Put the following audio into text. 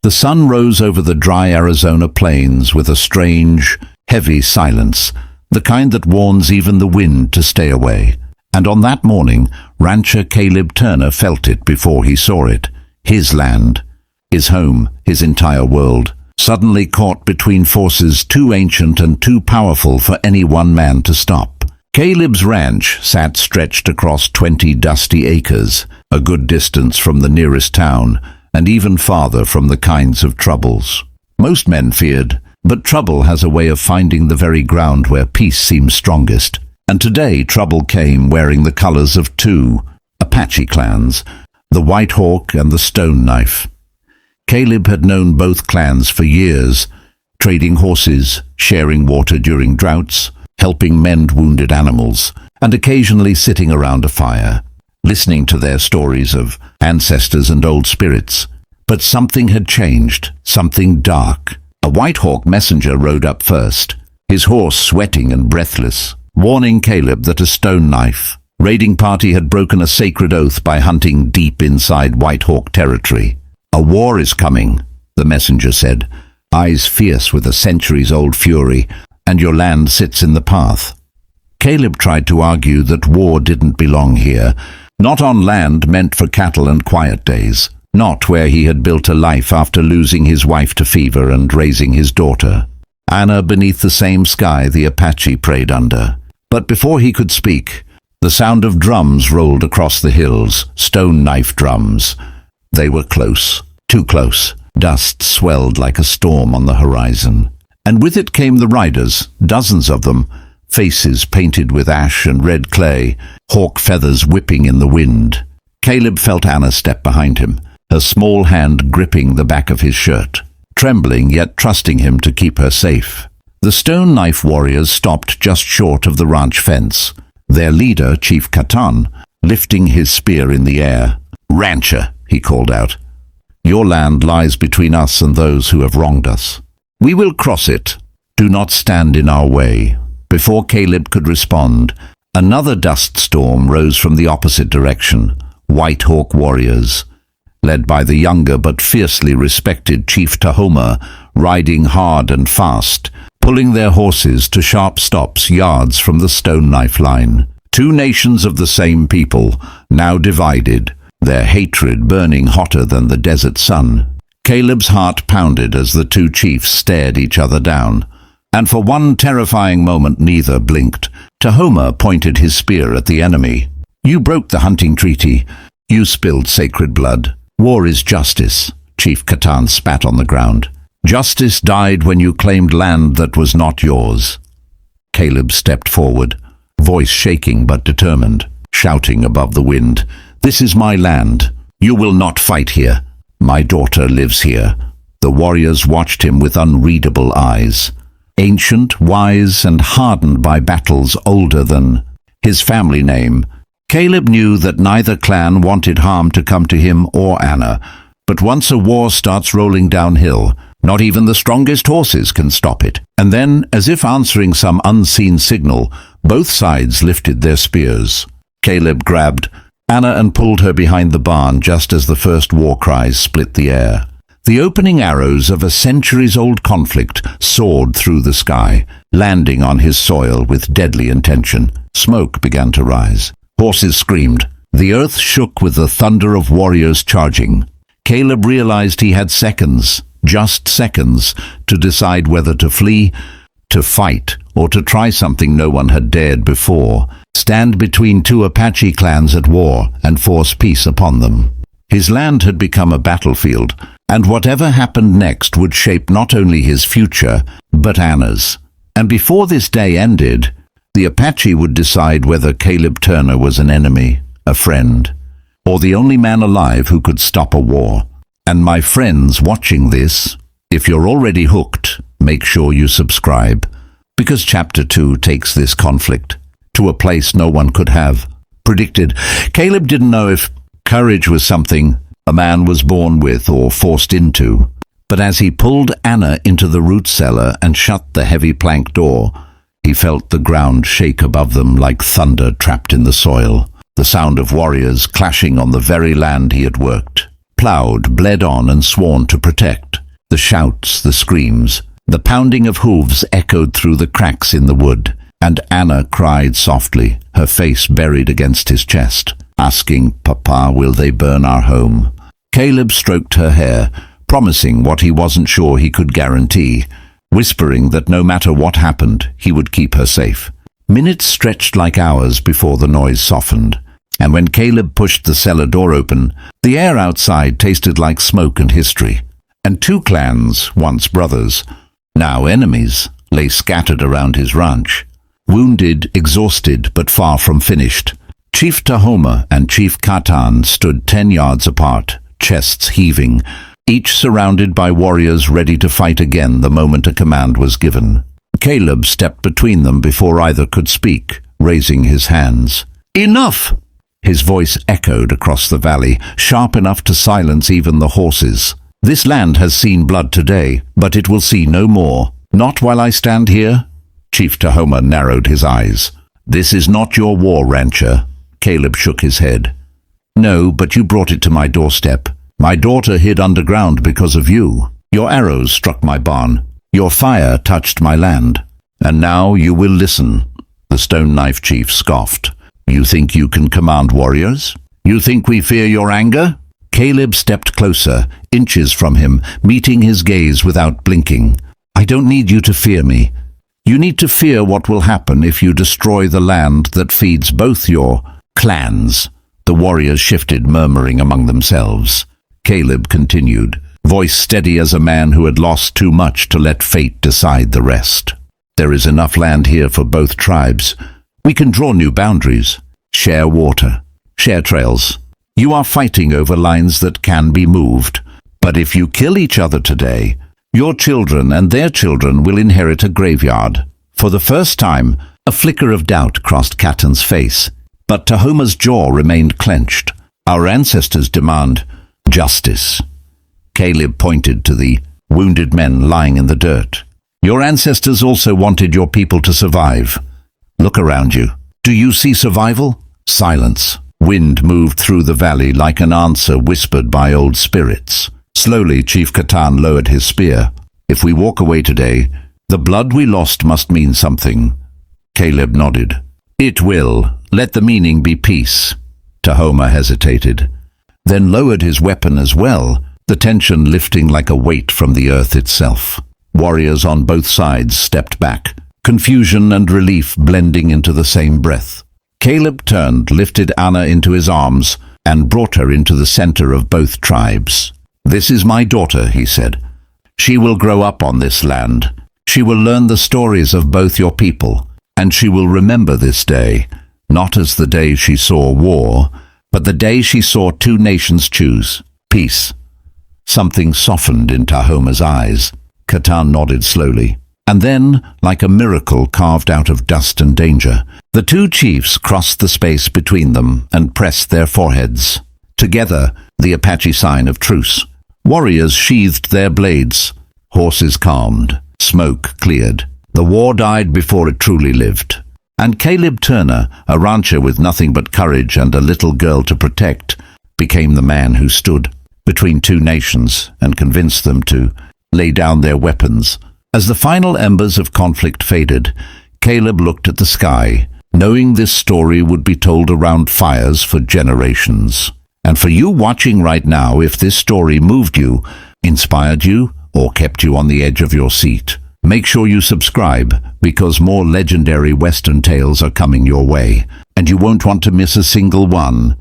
The sun rose over the dry Arizona plains with a strange, heavy silence, the kind that warns even the wind to stay away. And on that morning, rancher Caleb Turner felt it before he saw it. His land, his home, his entire world, suddenly caught between forces too ancient and too powerful for any one man to stop. Caleb's ranch sat stretched across 20 dusty acres, a good distance from the nearest town, and even farther from the kinds of troubles most men feared. But trouble has a way of finding the very ground where peace seems strongest. And today trouble came wearing the colors of two Apache clans, the White Hawk and the Stone Knife. Caleb had known both clans for years, trading horses, sharing water during droughts, helping mend wounded animals, and occasionally sitting around a fire, listening to their stories of ancestors and old spirits. But something had changed, something dark. A White Hawk messenger rode up first, his horse sweating and breathless, warning Caleb that a Stone Knife raiding party had broken a sacred oath by hunting deep inside White Hawk territory. "A war is coming," the messenger said, eyes fierce with a centuries-old fury, "and your land sits in the path." Caleb tried to argue that war didn't belong here, not on land meant for cattle and quiet days, not where he had built a life after losing his wife to fever and raising his daughter, Anna, beneath the same sky the Apache prayed under. But before he could speak, the sound of drums rolled across the hills, Stone Knife drums. They were close, too close. Dust swelled like a storm on the horizon. And with it came the riders, dozens of them, faces painted with ash and red clay, hawk feathers whipping in the wind. Caleb felt Anna step behind him, her small hand gripping the back of his shirt, trembling yet trusting him to keep her safe. The Stone Knife warriors stopped just short of the ranch fence, their leader, Chief Catan, lifting his spear in the air. "Rancher," he called out, "your land lies between us and those who have wronged us. We will cross it. Do not stand in our way." Before Caleb could respond, another dust storm rose from the opposite direction. White Hawk warriors, led by the younger but fiercely respected Chief Tahoma, riding hard and fast, pulling their horses to sharp stops yards from the Stone Knife line. Two nations of the same people, now divided, their hatred burning hotter than the desert sun. Caleb's heart pounded as the two chiefs stared each other down, and for one terrifying moment neither blinked. Tahoma pointed his spear at the enemy. "You broke the hunting treaty. You spilled sacred blood. War is justice." Chief Catan spat on the ground. "Justice died when you claimed land that was not yours." Caleb stepped forward, voice shaking but determined, shouting above the wind, "This is my land. You will not fight here. My daughter lives here." The warriors watched him with unreadable eyes. Ancient, wise, and hardened by battles older than his family name, Caleb knew that neither clan wanted harm to come to him or Anna. But once a war starts rolling downhill, not even the strongest horses can stop it. And then, as if answering some unseen signal, both sides lifted their spears. Caleb grabbed Anna and pulled her behind the barn just as the first war cries split the air. The opening arrows of a centuries-old conflict soared through the sky, landing on his soil with deadly intention. Smoke began to rise. Horses screamed. The earth shook with the thunder of warriors charging. Caleb realized he had seconds, just seconds, to decide whether to flee, to fight, or to try something no one had dared before, stand between two Apache clans at war and force peace upon them. His land had become a battlefield, and whatever happened next would shape not only his future, but Anna's. And before this day ended, the Apache would decide whether Caleb Turner was an enemy, a friend, or the only man alive who could stop a war. And my friends watching this, if you're already hooked, make sure you subscribe, because Chapter 2 takes this conflict to a place no one could have predicted. Caleb didn't know if courage was something a man was born with or forced into, but as he pulled Anna into the root cellar and shut the heavy plank door, he felt the ground shake above them like thunder trapped in the soil, the sound of warriors clashing on the very land he had worked, plowed, bled on, and sworn to protect. The shouts, the screams, the pounding of hooves echoed through the cracks in the wood, and Anna cried softly, her face buried against his chest, asking, "Papa, will they burn our home?" Caleb stroked her hair, promising what he wasn't sure he could guarantee, whispering that no matter what happened, he would keep her safe. Minutes stretched like hours before the noise softened, and when Caleb pushed the cellar door open, the air outside tasted like smoke and history, and two clans, once brothers, now enemies, lay scattered around his ranch. Wounded, exhausted, but far from finished, Chief Tahoma and Chief Katan stood 10 yards apart, chests heaving, each surrounded by warriors ready to fight again the moment a command was given. Caleb stepped between them before either could speak, raising his hands. "Enough!" His voice echoed across the valley, sharp enough to silence even the horses. "This land has seen blood today, but it will see no more. Not while I stand here." Chief Tahoma narrowed his eyes. "This is not your war, rancher." Caleb shook his head. "No, but you brought it to my doorstep. My daughter hid underground because of you. Your arrows struck my barn. Your fire touched my land. And now you will listen." The Stone Knife Chief scoffed. "You think you can command warriors? You think we fear your anger?" Caleb stepped closer, inches from him, meeting his gaze without blinking. "I don't need you to fear me. You need to fear what will happen if you destroy the land that feeds both your clans." The warriors shifted, murmuring among themselves. Caleb continued, voice steady as a man who had lost too much to let fate decide the rest. "There is enough land here for both tribes. We can draw new boundaries, share water, share trails. You are fighting over lines that can be moved. But if you kill each other today, your children and their children will inherit a graveyard." For the first time, a flicker of doubt crossed Katan's face, but Tahoma's jaw remained clenched. "Our ancestors demand justice." Caleb pointed to the wounded men lying in the dirt. "Your ancestors also wanted your people to survive. Look around you. Do you see survival?" Silence. Wind moved through the valley like an answer whispered by old spirits. Slowly, Chief Katan lowered his spear. "If we walk away today, the blood we lost must mean something." Caleb nodded. "It will. Let the meaning be peace." Tahoma hesitated, then lowered his weapon as well, the tension lifting like a weight from the earth itself. Warriors on both sides stepped back, confusion and relief blending into the same breath. Caleb turned, lifted Anna into his arms, and brought her into the center of both tribes. "This is my daughter," he said. "She will grow up on this land. She will learn the stories of both your people, and she will remember this day, not as the day she saw war, but the day she saw two nations choose peace." Something softened in Tahoma's eyes. Katan nodded slowly. And then, like a miracle carved out of dust and danger, the two chiefs crossed the space between them and pressed their foreheads. Together, the Apache sign of truce. Warriors sheathed their blades. Horses calmed. Smoke cleared. The war died before it truly lived. And Caleb Turner, a rancher with nothing but courage and a little girl to protect, became the man who stood between two nations and convinced them to lay down their weapons. As the final embers of conflict faded, Caleb looked at the sky, knowing this story would be told around fires for generations. And for you watching right now, if this story moved you, inspired you, or kept you on the edge of your seat, make sure you subscribe, because more legendary Western tales are coming your way, and you won't want to miss a single one.